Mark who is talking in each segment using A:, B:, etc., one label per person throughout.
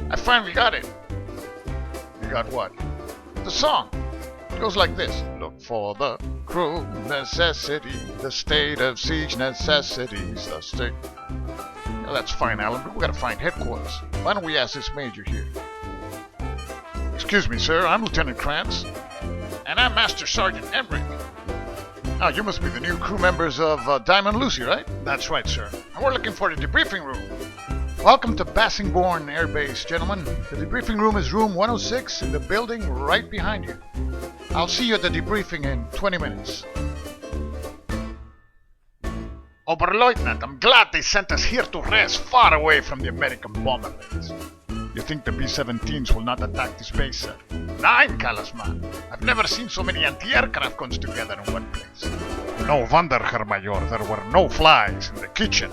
A: I finally got it. You got what? The song. It goes like this. Look for the crew necessity, the state of siege necessities, the state... Well, that's fine, Alan, but we gotta find headquarters. Why don't we ask this major here? Excuse me, sir, I'm Lieutenant Krantz. And I'm Master Sergeant Emmerich. Now, you must be the new crew members of Diamond Lucy, right? That's right, sir. And we're looking for the debriefing room. Welcome to Bassingborn Air Base, gentlemen. The debriefing room is room 106 in the building right behind you. I'll see you at the debriefing in 20 minutes. Oberleutnant, I'm glad they sent us here to rest far away from the American bomberlets. You think the B-17s will not attack this base, sir? Nein, Kalasman. I've never seen so many anti-aircraft guns together in one place. No wonder, Herr Major, there were no flies in the kitchen.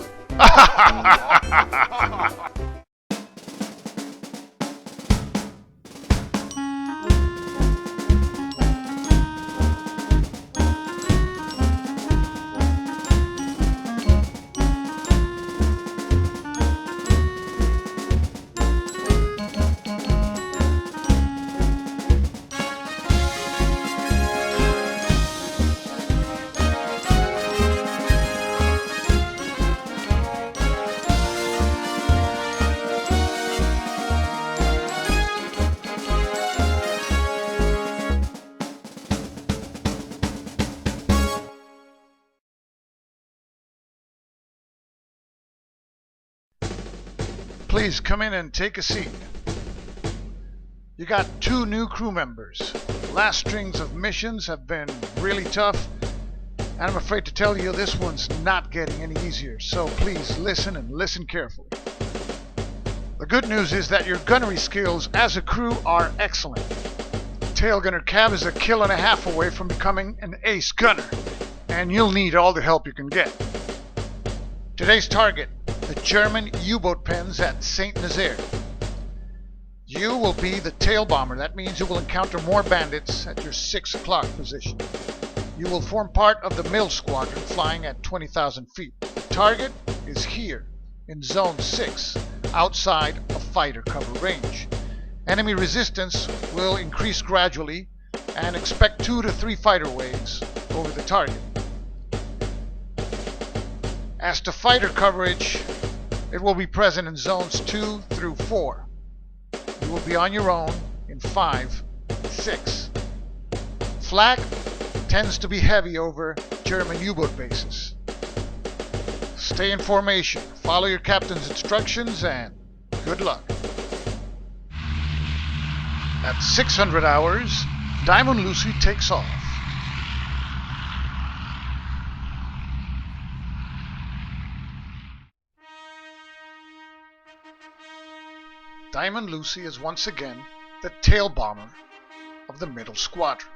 A: Please come in and take a seat. You got 2 new crew members. Last strings of missions have been really tough, and I'm afraid to tell you this one's not getting any easier, so please listen and listen carefully. The good news is that your gunnery skills as a crew are excellent. Tail Gunner Cab is a kill and a half away from becoming an ace gunner, and you'll need all the help you can get. Today's target, the German U-boat pens at St. Nazaire. You will be the tail bomber. That means you will encounter more bandits at your 6 o'clock position. You will form part of the mill squadron flying at 20,000 feet. The target is here in Zone 6, outside of fighter cover range. Enemy resistance will increase gradually, and expect 2 to 3 fighter waves over the target. As to fighter coverage, it will be present in zones 2 through 4. You will be on your own in 5, 6. Flak tends to be heavy over German U-boat bases. Stay in formation, follow your captain's instructions, and good luck. At 600 hours, Diamond Lucy takes off. Diamond Lucy is once again the tail bomber of the middle squadron,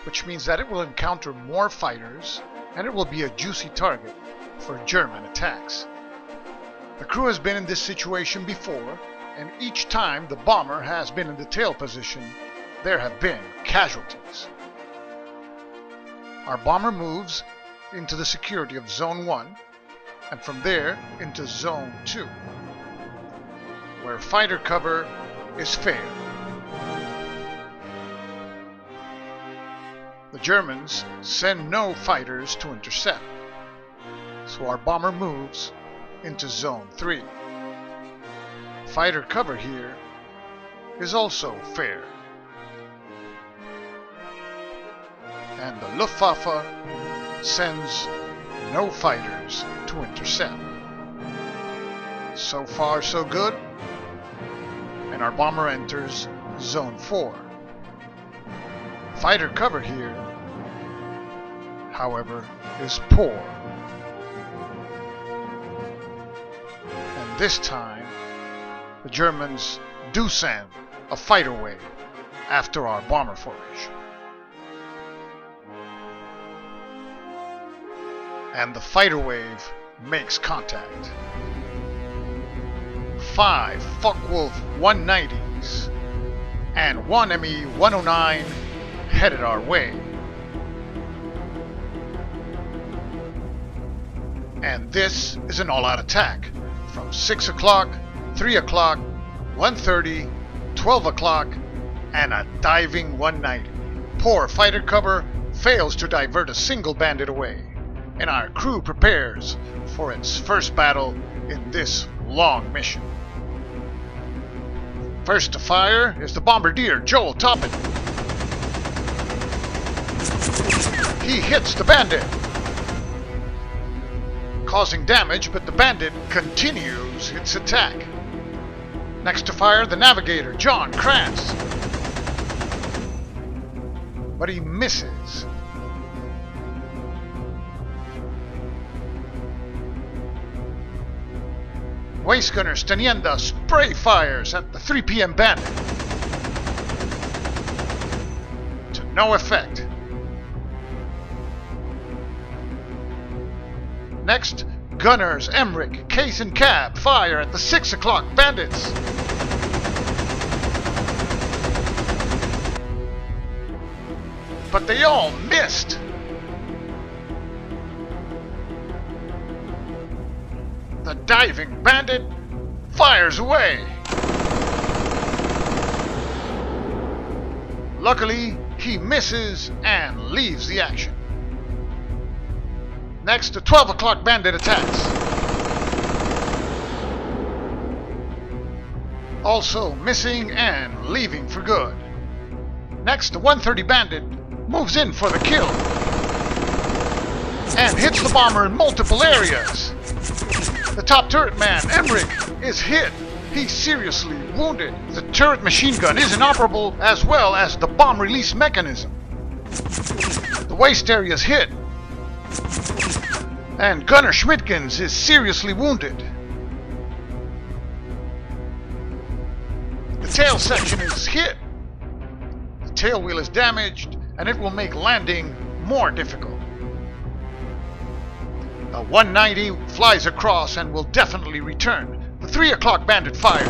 A: which means that it will encounter more fighters and it will be a juicy target for German attacks. The crew has been in this situation before, and each time the bomber has been in the tail position, there have been casualties. Our bomber moves into the security of Zone 1, and from there into Zone 2. Where fighter cover is fair. The Germans send no fighters to intercept, so our bomber moves into Zone 3. Fighter cover here is also fair. And the Luftwaffe sends no fighters to intercept. So far, so good. And our bomber enters Zone 4. Fighter cover here, however, is poor. And this time, the Germans do send a fighter wave after our bomber formation. And the fighter wave makes contact. 5 Focke-Wulf 190s and 1 Me-109 headed our way. And this is an all-out attack from 6 o'clock, 3 o'clock, 1:30, 12 o'clock, and a diving 190. Poor fighter cover fails to divert a single bandit away, and our crew prepares for its first battle in this long mission. First to fire is the bombardier Joel Toppin. He hits the bandit, causing damage, but the bandit continues its attack. Next to fire, the navigator John Krantz, but he misses. Waist gunner Stanienda spray fires at the 3 p.m. bandit to no effect. Next, gunners Emmerich, Case and Cab fire at the 6 o'clock bandits. But they all missed. The diving bandit fires away. Luckily, he misses and leaves the action. Next, the 12 o'clock bandit attacks. Also missing and leaving for good. Next, the 130 bandit moves in for the kill and hits the bomber in multiple areas. The top turret man, Emmerich, is hit. He's seriously wounded. The turret machine gun is inoperable, as well as the bomb release mechanism. The waist area is hit, and Gunner Schmidtkins is seriously wounded. The tail section is hit. The tail wheel is damaged, and it will make landing more difficult. A 190 flies across and will definitely return. The 3 o'clock bandit fires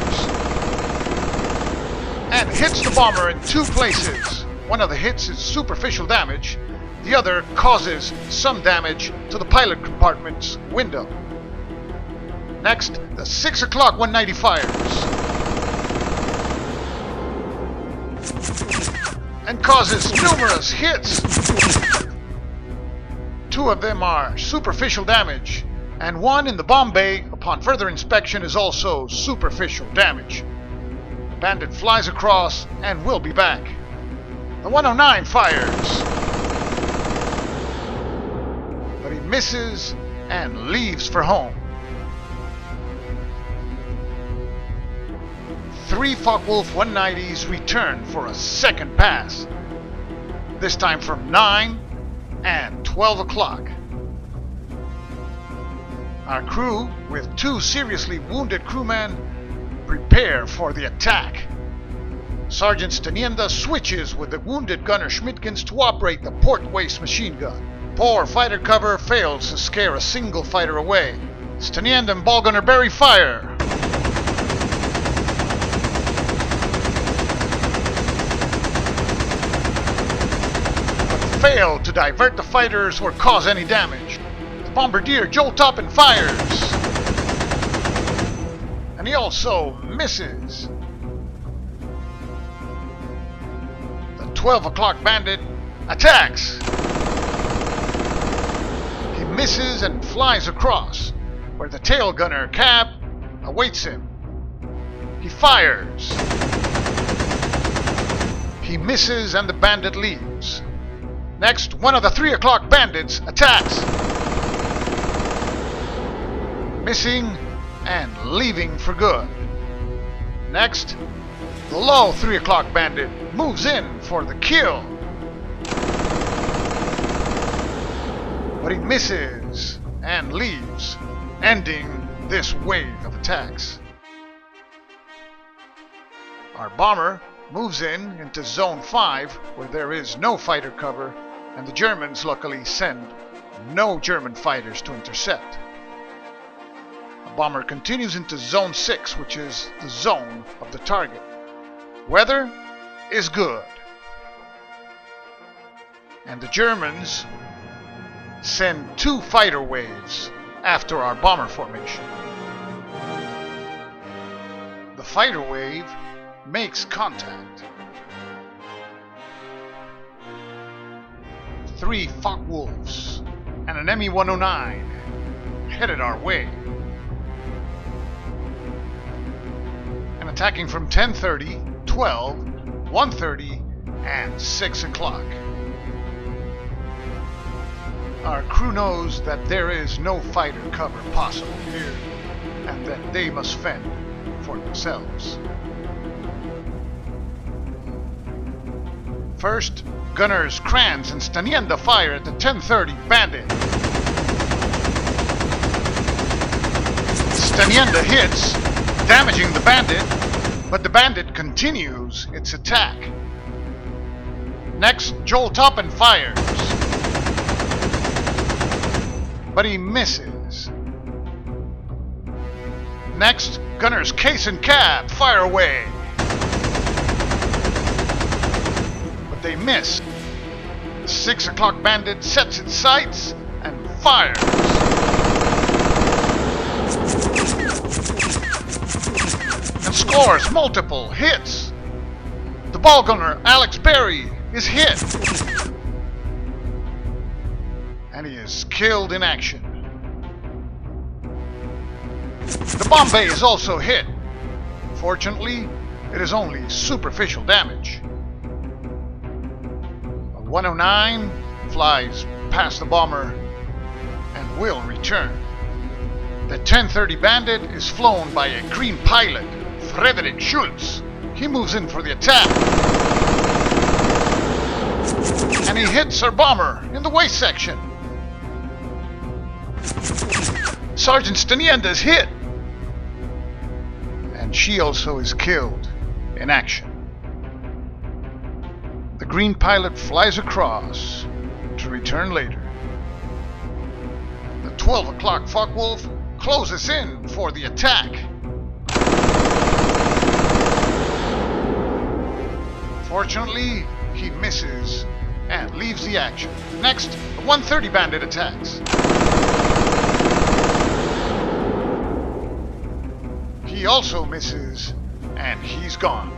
A: and hits the bomber in 2 places. One of the hits is superficial damage. The other causes some damage to the pilot compartment's window. Next, the 6 o'clock 190 fires and causes numerous hits. 2 of them are superficial damage, and 1 in the bomb bay, upon further inspection, is also superficial damage. The bandit flies across and will be back. The 109 fires, but he misses and leaves for home. 3 Focke-Wulf 190s return for a second pass, this time from 9 and 12 o'clock. Our crew, with 2 seriously wounded crewmen, prepare for the attack. Sergeant Stanienda switches with the wounded gunner Schmidtkins to operate the port waist machine gun. Poor fighter cover fails to scare a single fighter away. Stanienda and ball gunner Barry fire. Failed to divert the fighters or cause any damage. The bombardier Joel Toppin fires, and he also misses. The 12 o'clock bandit attacks. He misses and flies across, where the tail gunner Cab awaits him. He fires. He misses and the bandit leaves. Next, one of the 3 o'clock bandits attacks, missing and leaving for good. Next, the low 3 o'clock bandit moves in for the kill, but he misses and leaves, ending this wave of attacks. Our bomber moves into Zone 5, where there is no fighter cover, and the Germans luckily send no German fighters to intercept. The bomber continues into Zone 6, which is the zone of the target. Weather is good, and the Germans send 2 fighter waves after our bomber formation. The fighter wave makes contact. 3 Focke-Wulfs and an Me-109 headed our way. And attacking from 10:30, 12, 1:30, and 6 o'clock. Our crew knows that there is no fighter cover possible here, and that they must fend for themselves. First, gunners Kranz and Stanienda fire at the 10:30 Bandit. Stanienda hits, damaging the Bandit, but the Bandit continues its attack. Next, Joel Toppin fires, but he misses. Next, gunners Case and Cab fire away, but they miss. The 6 o'clock Bandit sets its sights and fires. And scores multiple hits. The ball gunner Alex Berry is hit, and he is killed in action. The bomb bay is also hit. Fortunately, it is only superficial damage. A 109 flies past the bomber and will return. The 10:30 Bandit is flown by a green pilot, Frederick Schultz. He moves in for the attack, and he hits our bomber in the waist section. Sergeant Stanienda is hit, and she also is killed in action. The green pilot flies across to return later. The 12 o'clock Focke-Wulf closes in for the attack. Fortunately, he misses and leaves the action. Next, the 1:30 Bandit attacks. He also misses, and he's gone.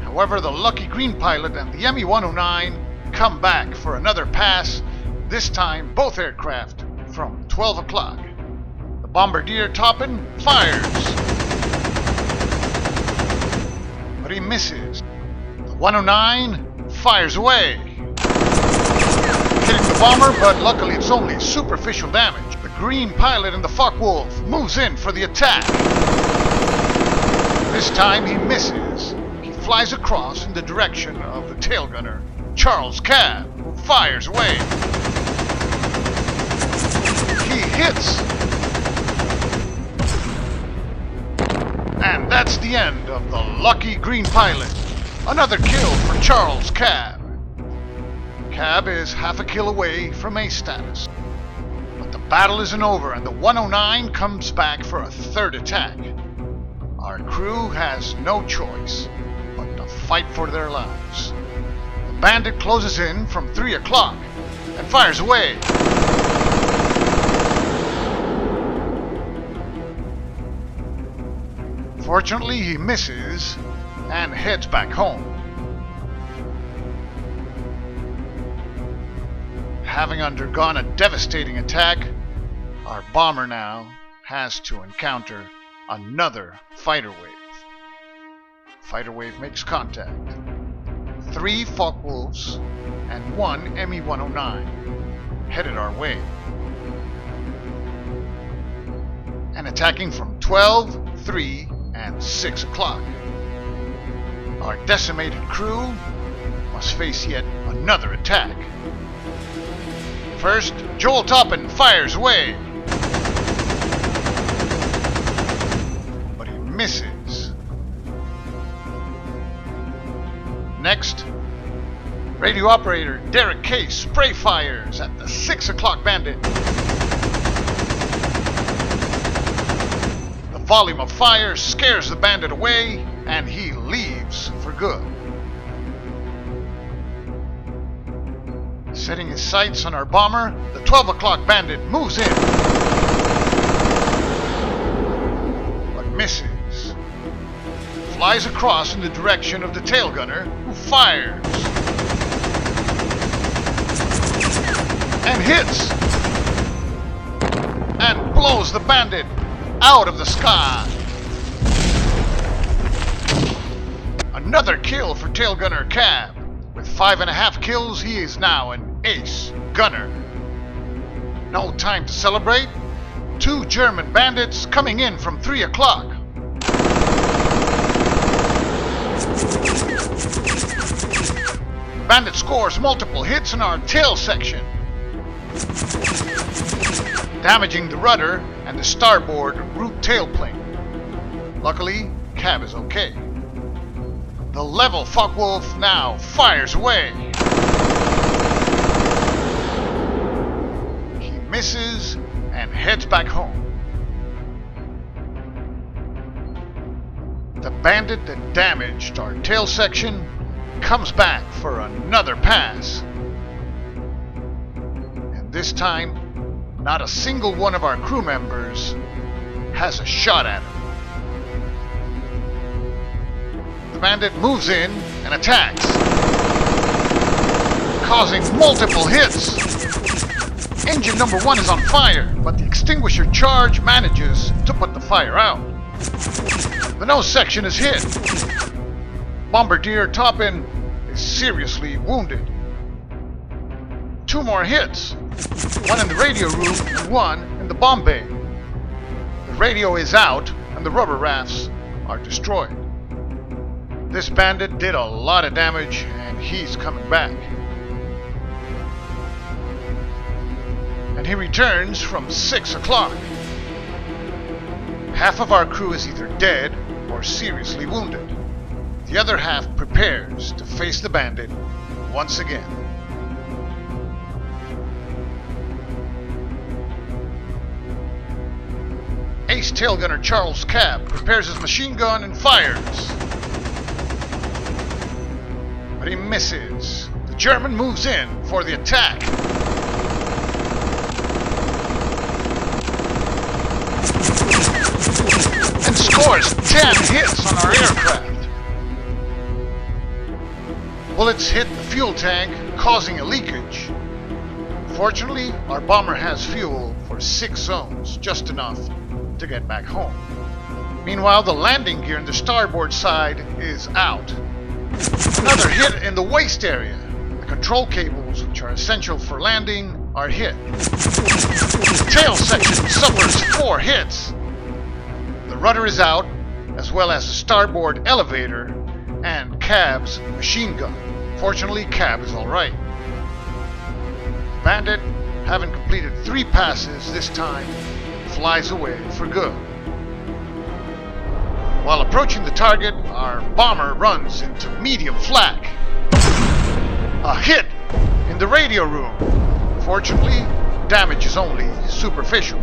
A: However, the lucky green pilot and the Me-109 come back for another pass, this time both aircraft from 12 o'clock. The bombardier Toppin fires, but he misses. The 109 fires away, hitting the bomber, but luckily it's only superficial damage. The green pilot in the Focke-Wulf moves in for the attack. This time he misses. He flies across in the direction of the tail gunner, Charles Cab, who fires away. He hits. And that's the end of the lucky green pilot. Another kill for Charles Cab. Cab is half a kill away from ace status. But the battle isn't over, and the 109 comes back for a third attack. Our crew has no choice but to fight for their lives. The Bandit closes in from 3 o'clock and fires away. Fortunately, he misses and heads back home. Having undergone a devastating attack, our bomber now has to encounter another fighter wave. Fighter wave makes contact. 3 Focke-Wulfs and 1 Me-109 headed our way. And attacking from 12, 3, and 6 o'clock. Our decimated crew must face yet another attack. First, Joel Toppin fires away, but he misses. Next, radio operator Derek Case spray fires at the 6 o'clock Bandit. The volume of fire scares the Bandit away, and he leaves for good. Setting his sights on our bomber, the 12 o'clock Bandit moves in, but flies across in the direction of the tail gunner, who fires and hits and blows the bandit out of the sky. Another kill for tail gunner Cab. With 5.5 kills, he is now an ace gunner. No time to celebrate. 2 German bandits coming in from 3 o'clock. Bandit scores multiple hits in our tail section, damaging the rudder and the starboard root tailplane. Luckily, Cab is okay. The level Focke-Wulf now fires away. He misses and heads back home. The bandit that damaged our tail section comes back for another pass. And this time, not a single one of our crew members has a shot at him. The bandit moves in and attacks, causing multiple hits. Engine number 1 is on fire, but the extinguisher charge manages to put the fire out. The nose section is hit. Bombardier Toppin is seriously wounded. 2 more hits, 1 in the radio room and 1 in the bomb bay. The radio is out and the rubber rafts are destroyed. This bandit did a lot of damage and he's coming back. And he returns from 6 o'clock. Half of our crew is either dead or seriously wounded. The other half prepares to face the bandit once again. Ace tail gunner Charles Cab prepares his machine gun and fires. But he misses. The German moves in for the attack. And scores 10 hits on our aircraft. Bullets hit the fuel tank, causing a leakage. Fortunately, our bomber has fuel for 6 zones, just enough to get back home. Meanwhile, the landing gear in the starboard side is out. Another hit in the waist area. The control cables, which are essential for landing, are hit. The tail section suffers 4 hits. The rudder is out, as well as the starboard elevator and Cab's machine gun. Fortunately, Cab is alright. Bandit, having completed 3 passes this time, flies away for good. While approaching the target, our bomber runs into medium flak. A hit in the radio room. Fortunately, damage is only superficial.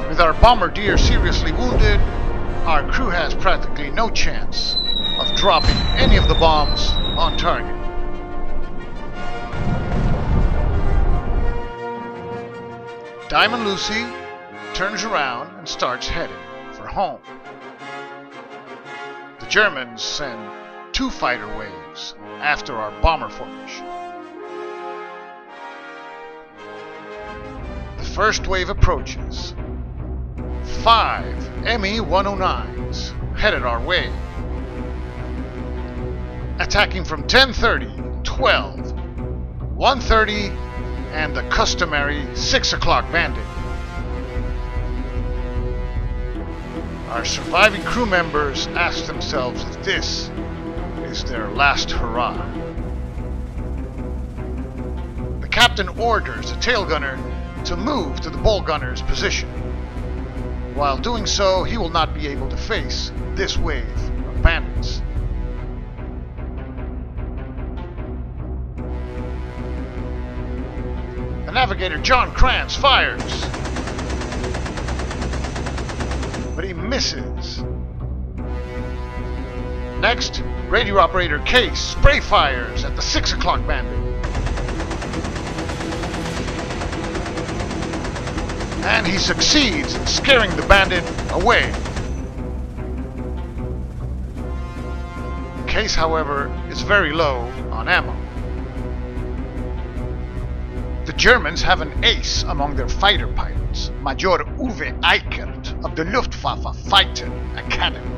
A: With our bombardier seriously wounded, our crew has practically no chance of dropping any of the bombs on target. Diamond Lucy turns around and starts heading for home. The Germans send 2 fighter waves after our bomber formation. The first wave approaches. 5 Me-109s headed our way, attacking from 10:30, 12, 1:30, and the customary 6 o'clock bandit. Our surviving crew members ask themselves if this is their last hurrah. The captain orders the tail gunner to move to the bow gunner's position. While doing so, he will not be able to face this wave of bandits. The navigator John Kranz fires, but he misses. Next, radio operator Case spray fires at the 6 o'clock bandit. And he succeeds in scaring the bandit away. Case, however, is very low on ammo. The Germans have an ace among their fighter pilots, Major Uwe Eichert of the Luftwaffe Fighter Academy.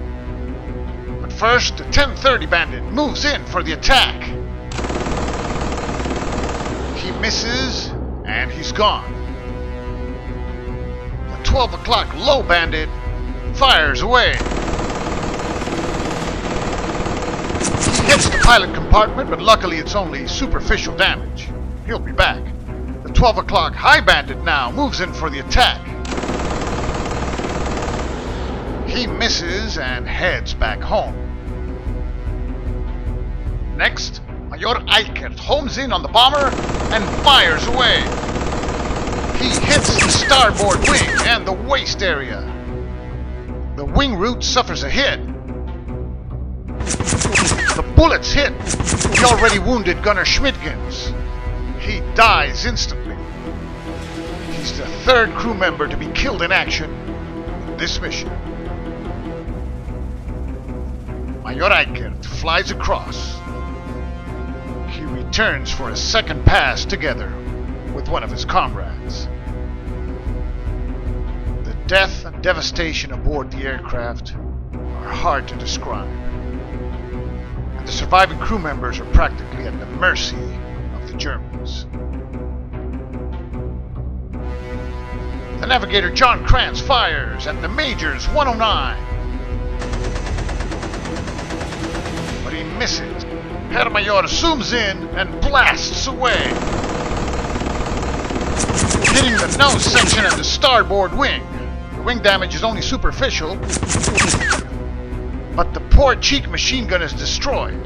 A: But first, the 1030 bandit moves in for the attack. He misses, and he's gone. The 12 o'clock low bandit fires away. He hits the pilot compartment, but luckily it's only superficial damage. He'll be back. The 12 o'clock high bandit now moves in for the attack. He misses and heads back home. Next, Major Eichert homes in on the bomber and fires away. He hits the starboard wing and the waist area. The wing root suffers a hit. The bullets hit the already wounded gunner Schmidgens. He dies instantly. He's the third crew member to be killed in action in this mission. Major Eichert flies across. He returns for a second pass together with one of his comrades. The death and devastation aboard the aircraft are hard to describe. And the surviving crew members are practically at the mercy of the Germans. The navigator John Krantz fires at the Major's 109. But he misses. Herr Major zooms in and blasts away, hitting the nose section and the starboard wing. The wing damage is only superficial, but the poor cheek machine gun is destroyed.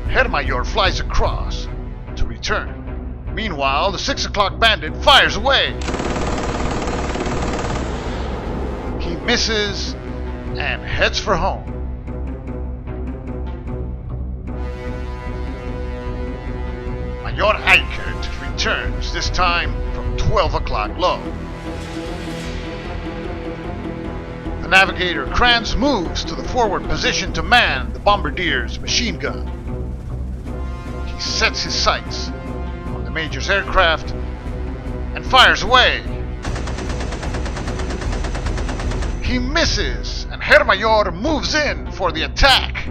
A: Herr Major flies across to return. Meanwhile, the 6 o'clock bandit fires away. He misses and heads for home. Major Eichert returns, this time from 12 o'clock low. The navigator Krantz moves to the forward position to man the bombardier's machine gun. He sets his sights on the Major's aircraft and fires away. He misses, and Herr Major moves in for the attack.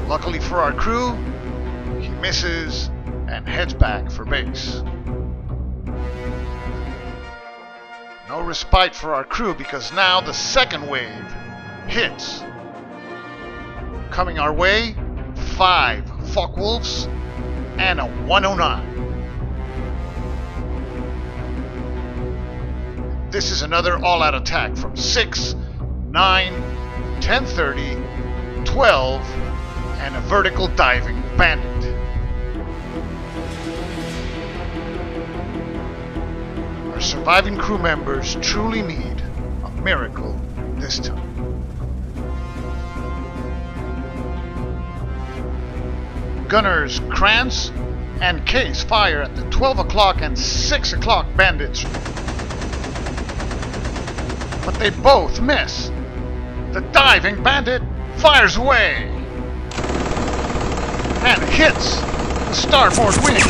A: Luckily for our crew, he misses and heads back for base. No respite for our crew because now the second wave hits. Coming our way, 5 Focke-Wulfs and a 109. This is another all-out attack from 6, 9, 1030, 12, and a vertical diving bandit. Our surviving crew members truly need a miracle this time. Gunners Krantz and Case fire at the 12 o'clock and 6 o'clock bandits, but they both miss. The diving bandit fires away and hits the starboard wing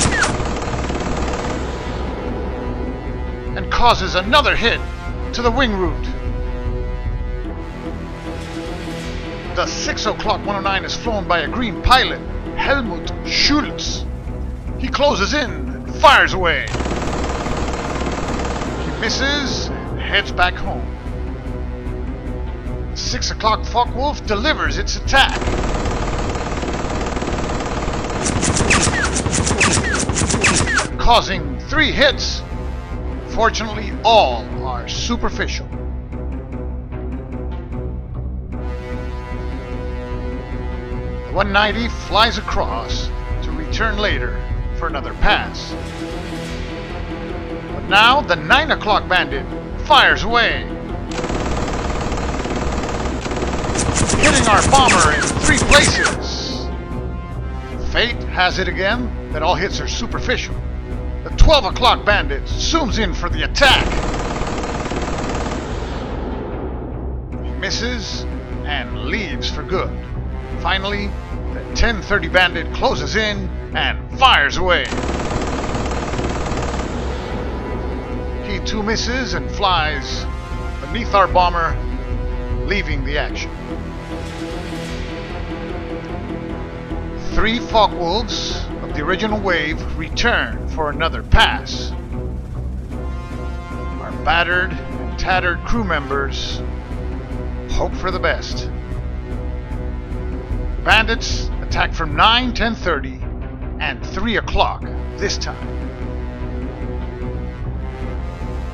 A: and causes another hit to the wing root. The 6 o'clock 109 is flown by a green pilot, Helmut Schultz. He closes in and fires away. He misses and heads back home. 6 o'clock Focke-Wulf delivers its attack. Causing 3 hits. Fortunately, all are superficial. The 190 flies across to return later for another pass. But now the 9 o'clock bandit fires away. hitting our bomber in 3 places. Fate has it again that all hits are superficial. The 12 o'clock bandit zooms in for the attack. He misses and leaves for good. Finally, the 10:30 bandit closes in and fires away. He too misses and flies beneath our bomber, leaving the action. 3 Focke-Wulfs of the original wave return for another pass. Our battered and tattered crew members hope for the best. Bandits attack from 9, 10:30, and 3 o'clock this time.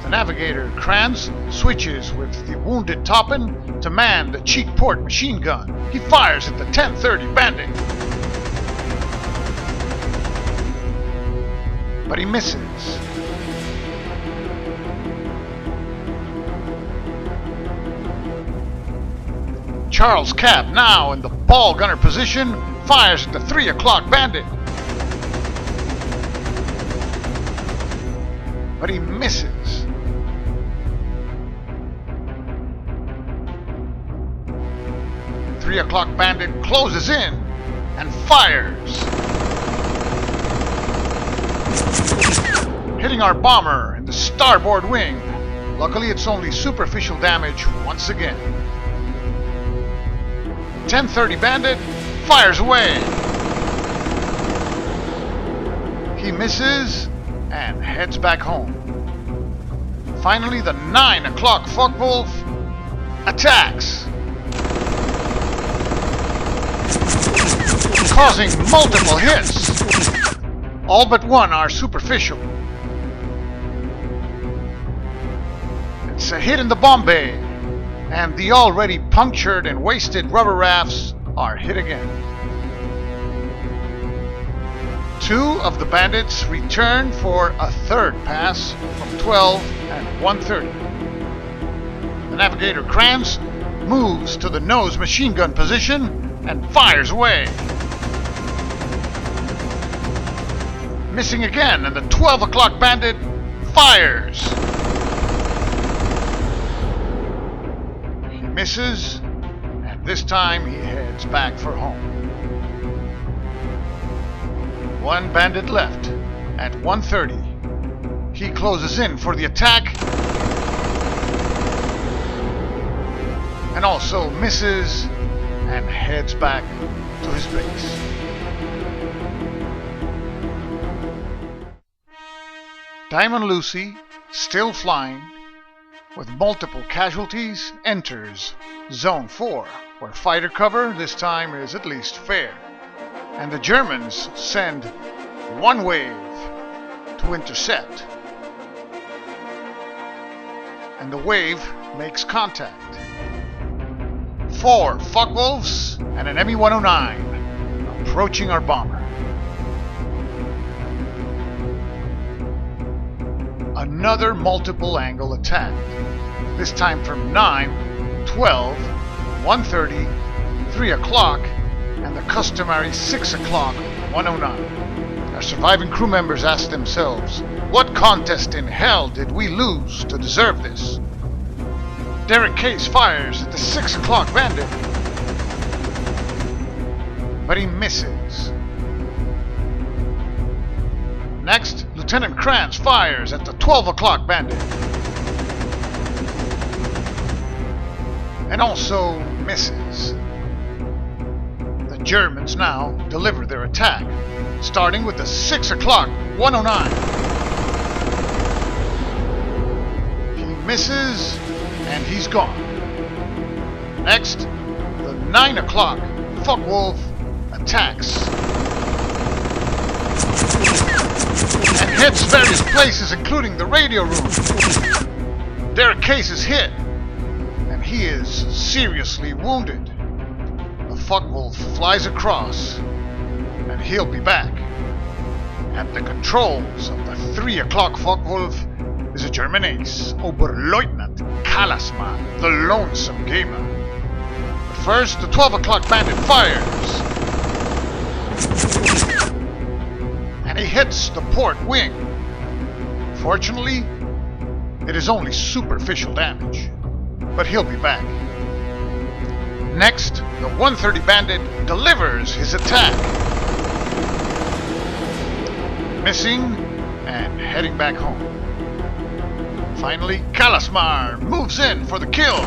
A: The navigator Kranz switches with the wounded Toppin to man the cheek port machine gun. He fires at the 10:30 bandit, but he misses. Charles Cab, now in the ball gunner position, fires at the 3 o'clock bandit, but he misses. The 3 o'clock bandit closes in and fires, hitting our bomber in the starboard wing. Luckily, it's only superficial damage once again. 10:30 bandit fires away. He misses and heads back home. Finally, the 9 o'clock Focke-Wulf attacks, causing multiple hits. All but one are superficial. It's a hit in the bomb bay, and the already punctured and wasted rubber rafts are hit again. 2 of the bandits return for a third pass from 12 and 1:30. The navigator Kranz moves to the nose machine gun position and fires away. Missing again, and the 12 o'clock bandit fires. He misses, and this time he heads back for home. 1 bandit left at 1:30. He closes in for the attack and also misses and heads back to his base. Diamond Lucy, still flying, with multiple casualties, enters Zone 4, where fighter cover this time is at least fair. And the Germans send 1 wave to intercept. And the wave makes contact. 4 Focke-Wulfs and an Me-109 approaching our bomber. Another multiple angle attack, this time from 9, 12, 1:30, 3 o'clock, and the customary 6 o'clock 109. Our surviving crew members ask themselves, what contest in hell did we lose to deserve this? Derek Case fires at the 6 o'clock bandit, but he misses. Next, Lieutenant Kranz fires at the 12 o'clock bandit, and also misses. The Germans now deliver their attack, starting with the 6 o'clock 109. He misses, and he's gone. Next, the 9 o'clock Focke-Wulf attacks and hits various places, including the radio room. Derek Case is hit, and he is seriously wounded. The Focke-Wulf flies across, and he'll be back. At the controls of the 3 o'clock Focke-Wulf is a German ace, Oberleutnant Kalasman, the lonesome gamer. But First, the 12 o'clock bandit fires. And he hits the port wing. Fortunately, it is only superficial damage, but he'll be back. Next, the 130 bandit delivers his attack. Missing and heading back home. Finally, Kalasmar moves in for the kill.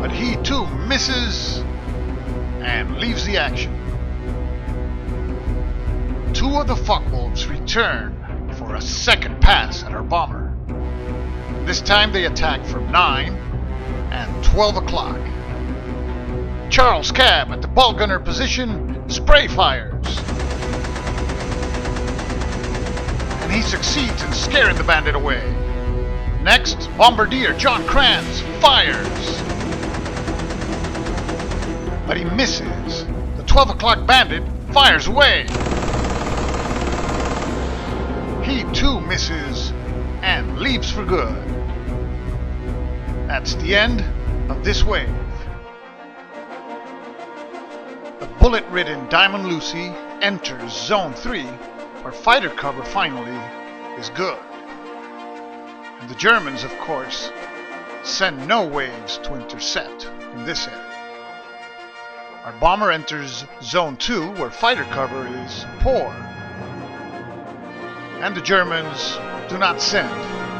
A: But he too misses and leaves the action. Two of the fuckwolves return for a second pass at our bomber. This time they attack from 9 and 12 o'clock. Charles Cab at the ball gunner position spray fires. And he succeeds in scaring the bandit away. Next, Bombardier John Kranz fires. But he misses. The 12 o'clock bandit fires away. He too misses and leaves for good. That's the end of this wave. The bullet-ridden Diamond Lucy enters Zone 3, where fighter cover finally is good. And the Germans, of course, send no waves to intercept in this area. Our bomber enters Zone 2, where fighter cover is poor. And the Germans do not send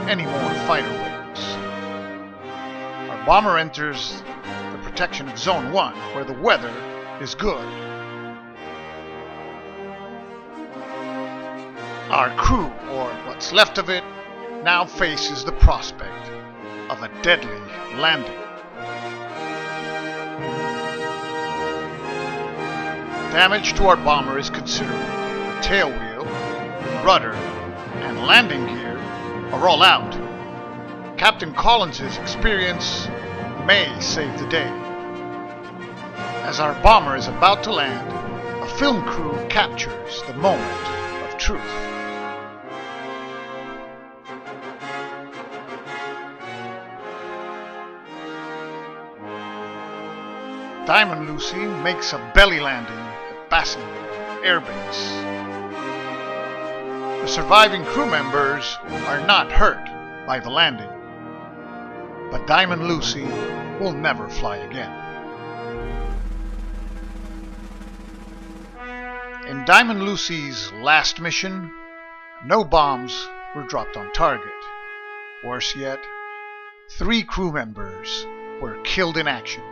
A: any more fighter waves. Our bomber enters the protection of Zone 1, where the weather is good. Our crew, or what's left of it, now faces the prospect of a deadly landing. Damage to our bomber is considerable. The tail wheel, rudder, and landing gear are all out. Captain Collins's experience may save the day. As our bomber is about to land, a film crew captures the moment of truth. Diamond Lucy makes a belly landing at Bassingborn Air Base. The surviving crew members are not hurt by the landing, but Diamond Lucy will never fly again. In Diamond Lucy's last mission, no bombs were dropped on target. Worse yet, 3 crew members were killed in action.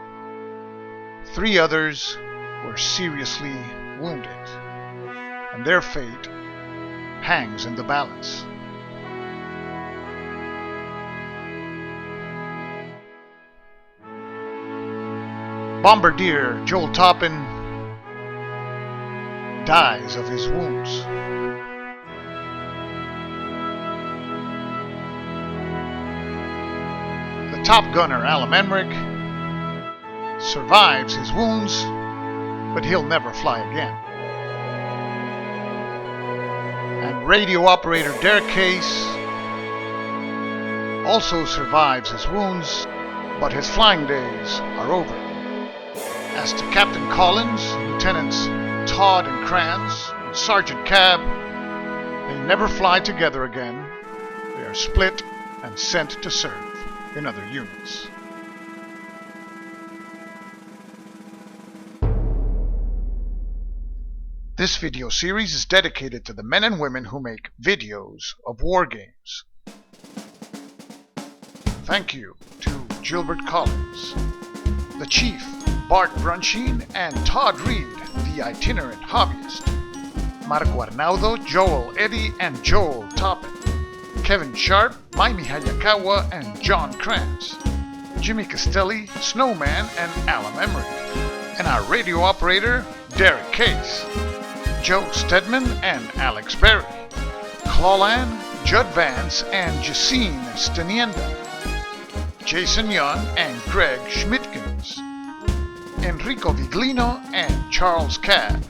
A: 3 others were seriously wounded, and their fate hangs in the balance. Bombardier Joel Toppin dies of his wounds. The top gunner Alan Emmerich survives his wounds, but he'll never fly again. And radio operator Derek Case also survives his wounds, but his flying days are over. As to Captain Collins, Lieutenants Todd and Kranz, and Sergeant Cab, they never fly together again. They are split and sent to serve in other units. This video series is dedicated to the men and women who make videos of war games. Thank you to Gilbert Collins, the Chief, Bart Brunsheen, and Todd Reed, the itinerant hobbyist, Marco Arnaudo, Joel Eddy, and Joel Toppin, Kevin Sharp, Maimi Hayakawa, and John Kranz, Jimmy Castelli, Snowman, and Alan Emery, and our radio operator, Derek Case, Joe Stedman and Alex Berry, Clawlan, Judd Vance, and Jacine Stenienda, Jason Young and Greg Schmidtkins, Enrico Viglino and Charles Cab,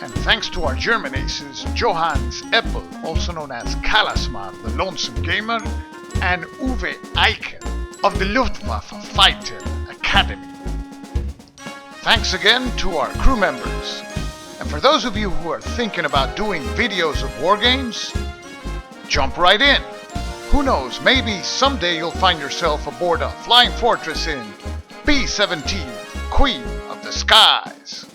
A: and thanks to our German aces Johannes Eppel, also known as Kalasmar, the Lonesome Gamer, and Uwe Eichen of the Luftwaffe Fighter Academy. Thanks again to our crew members. And for those of you who are thinking about doing videos of war games, jump right in. Who knows, maybe someday you'll find yourself aboard a flying fortress in B-17, Queen of the Skies.